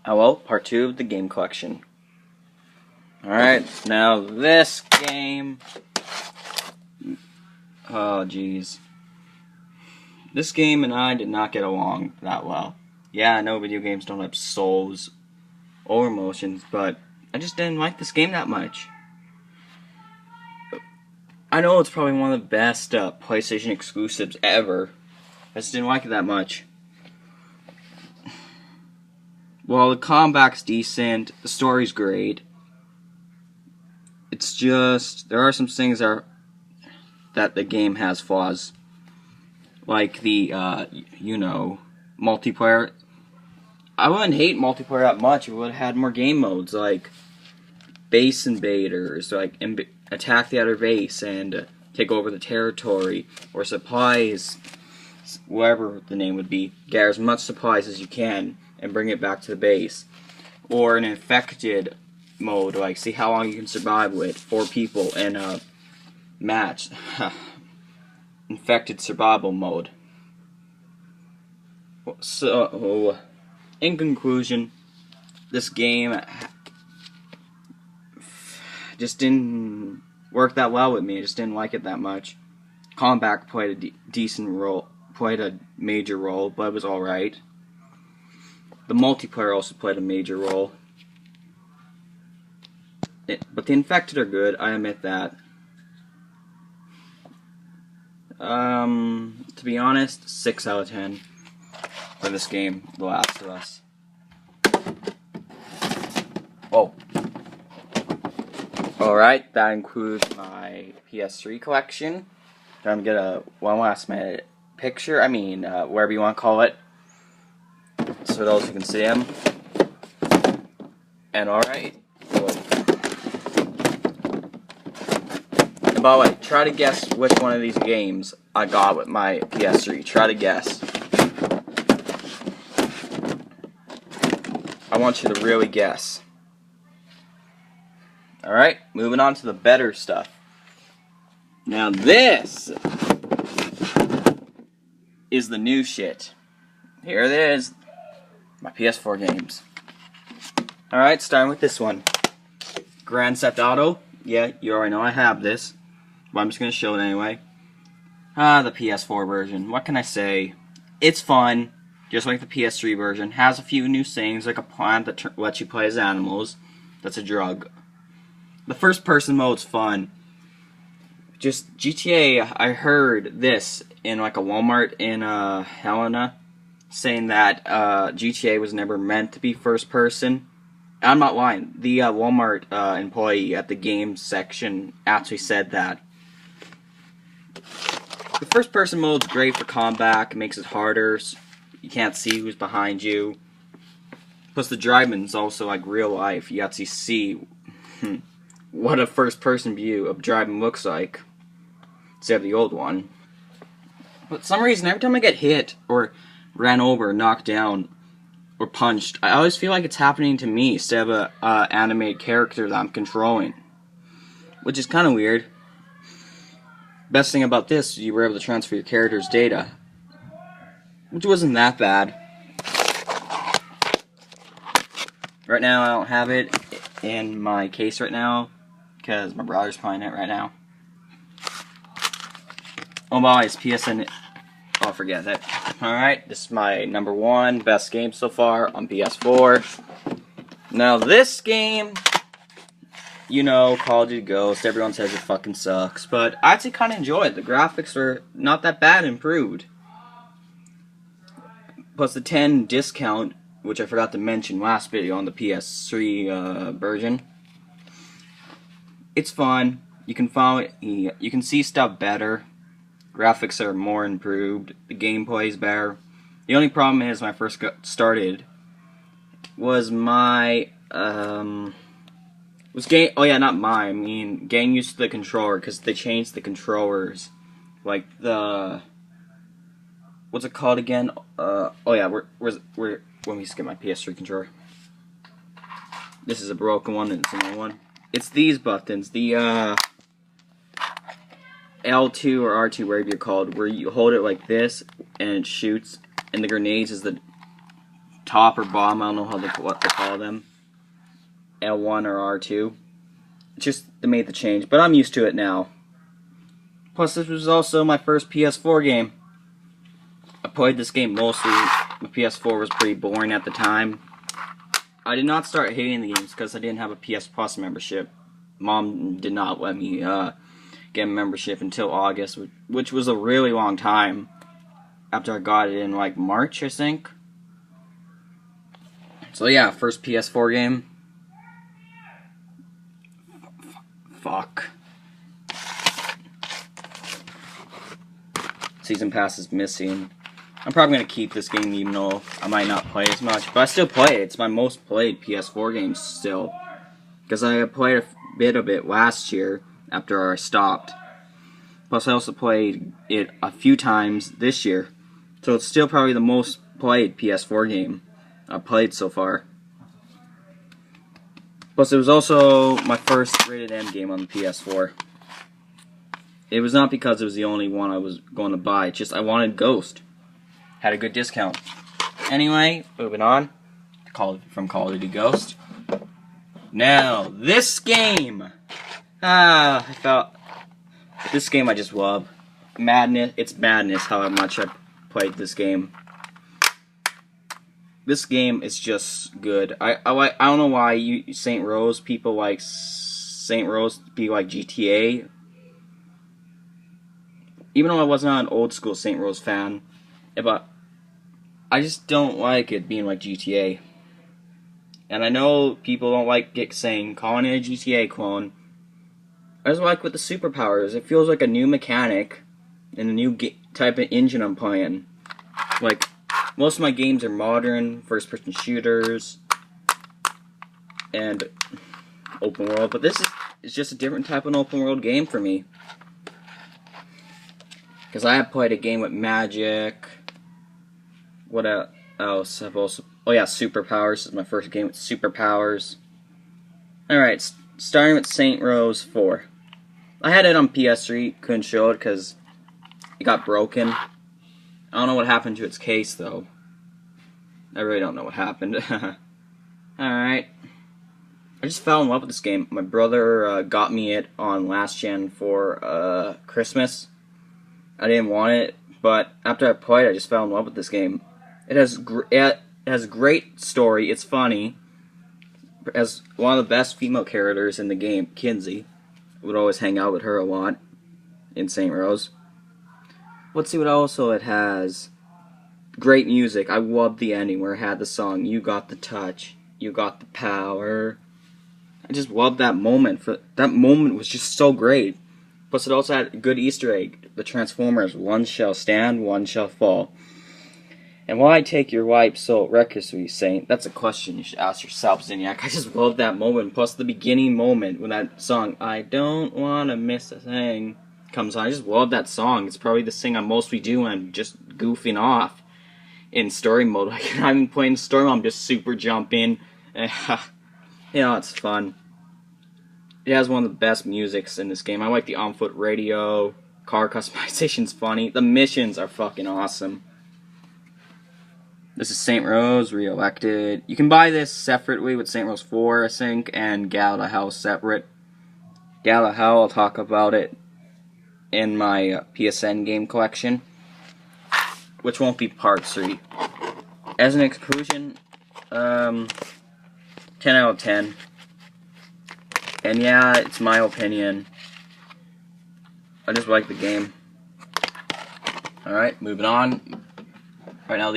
Oh well, part 2 of the game collection. Alright, now this game... Oh jeez. This game and I did not get along that well. Yeah, I know video games don't have souls or emotions, but I just didn't like this game that much. I know it's probably one of the best PlayStation exclusives ever. I just didn't like it that much. Well, the combat's decent, the story's great. It's just, there are some things that the game has flaws. Like the, multiplayer. I wouldn't hate multiplayer that much if it would have had more game modes, like base invaders, like attack the other base and take over the territory, or supplies, whatever the name would be. Get as much supplies as you can and bring it back to the base. Or an infected mode, like see how long you can survive with 4 people in a match. Infected survival mode. So, in conclusion, this game just didn't work that well with me. I just didn't like it that much. Combat played a decent role, played a major role, but it was alright. The multiplayer also played a major role. But the infected are good, I admit that. To be honest, 6 out of 10 for this game, The Last of Us. Oh. Alright, that includes my PS3 collection. I'm gonna get one last minute picture, wherever you want to call it, so those who can see them. And alright. And by the way, try to guess which one of these games I got with my PS3. Try to guess. I want you to really guess. Alright, moving on to the better stuff. Now this is the new shit. Here it is. My PS4 games. Alright, starting with this one. Grand Theft Auto. Yeah, you already know I have this, but I'm just going to show it anyway. The PS4 version. What can I say? It's fun, just like the PS3 version. Has a few new things, like a plant that lets you play as animals. That's a drug. The first person mode's fun. Just GTA, I heard this in like a Walmart in Helena, saying that GTA was never meant to be first person. I'm not lying. The Walmart employee at the games section actually said that. The first person mode's great for combat. It makes it harder. You can't see who's behind you. Plus the driving's also like real life. You actually see what a first person view of driving looks like instead of the old one. But for some reason, every time I get hit or ran over, knocked down, or punched, I always feel like it's happening to me instead of a animated character that I'm controlling, which is kind of weird. Best thing about this, you were able to transfer your character's data, which wasn't that bad. Right now, I don't have it in my case right now because my brother's playing it right now. Oh my, it's PSN. Oh, forget that. Alright, this is my number 1 best game so far on PS4. Now this game, you know, Call of Duty Ghost, everyone says it fucking sucks, but I actually kind of enjoy it. The graphics are not that bad, improved. Plus the 10 discount, which I forgot to mention last video on the PS3 version. It's fun. You can follow it. You can see stuff better. Graphics are more improved. The gameplay is better. The only problem is when I first got started was my getting used to the controller, because they changed the controllers. Like the, what's it called again? Let me skip my PS3 controller. This is a broken one and it's another one. It's these buttons, the L2 or R2, whatever you're called, where you hold it like this and it shoots, and the grenades is the top or bottom. I don't know what they call them. L1 or R2. Just they made the change, but I'm used to it now. Plus, this was also my first PS4 game. I played this game mostly. My PS4 was pretty boring at the time. I did not start hating the games because I didn't have a PS Plus membership. Mom did not let me get a membership until August, which was a really long time. After I got it in like March, I think. So yeah, first PS4 game. Fuck. Season Pass is missing. I'm probably going to keep this game even though I might not play as much. But I still play it. It's my most played PS4 game still. Because I played a bit of it last year after I stopped. Plus I also played it a few times this year. So it's still probably the most played PS4 game I've played so far. Plus it was also my first rated M game on the PS4. It was not because it was the only one I was going to buy. It's just I wanted Ghost. Had a good discount. Anyway, moving on. From Call of Duty Ghost. Now, this game. This game I just love. Madness. It's madness how much I played this game. This game is just good. I don't know why Saint Rose people like Saint Rose be like GTA. Even though I was not an old school Saint Rose fan, but I just don't like it being like GTA. And I know people don't like calling it a GTA clone. I just like with the superpowers. It feels like a new mechanic and a new type of engine I'm playing. Like, most of my games are modern, first-person shooters, and open world. But this is just a different type of open world game for me. Because I have played a game with magic. What else? Oh yeah, superpowers. This is my first game with superpowers. Alright, starting with Saint Rose 4. I had it on PS3, couldn't show it because it got broken. I don't know what happened to its case though. I really don't know what happened. Alright. I just fell in love with this game. My brother got me it on last gen for Christmas. I didn't want it, but after I played, I just fell in love with this game. It has a great story. It's funny. It has one of the best female characters in the game, Kinsey. I would always hang out with her a lot in Saint Rose. Let's see what also it has. Great music. I love the ending where it had the song, "You Got the Touch, You Got the Power." I just love that moment. That moment was just so great. Plus, it also had a good Easter egg. The Transformers, one shall stand, one shall fall. And why take your wife so recklessly, Saint? That's a question you should ask yourself, Zinyak. I just love that moment. Plus, the beginning moment when that song, "I don't want to miss a thing," comes on. I just love that song. It's probably the thing I mostly do when I'm just goofing off in story mode. Like, I'm not even playing story mode, I'm just super jumping. You know, it's fun. It has one of the best musics in this game. I like the on-foot radio. Car customization's funny. The missions are fucking awesome. This is Saint Rose, Reelected. You can buy this separately with Saint Rose 4, I think, and Gala Hell separate. Gala Hell, I'll talk about it in my PSN game collection, which won't be part 3. As an conclusion, 10 out of 10. And yeah, it's my opinion. I just like the game. Alright, moving on. Right now,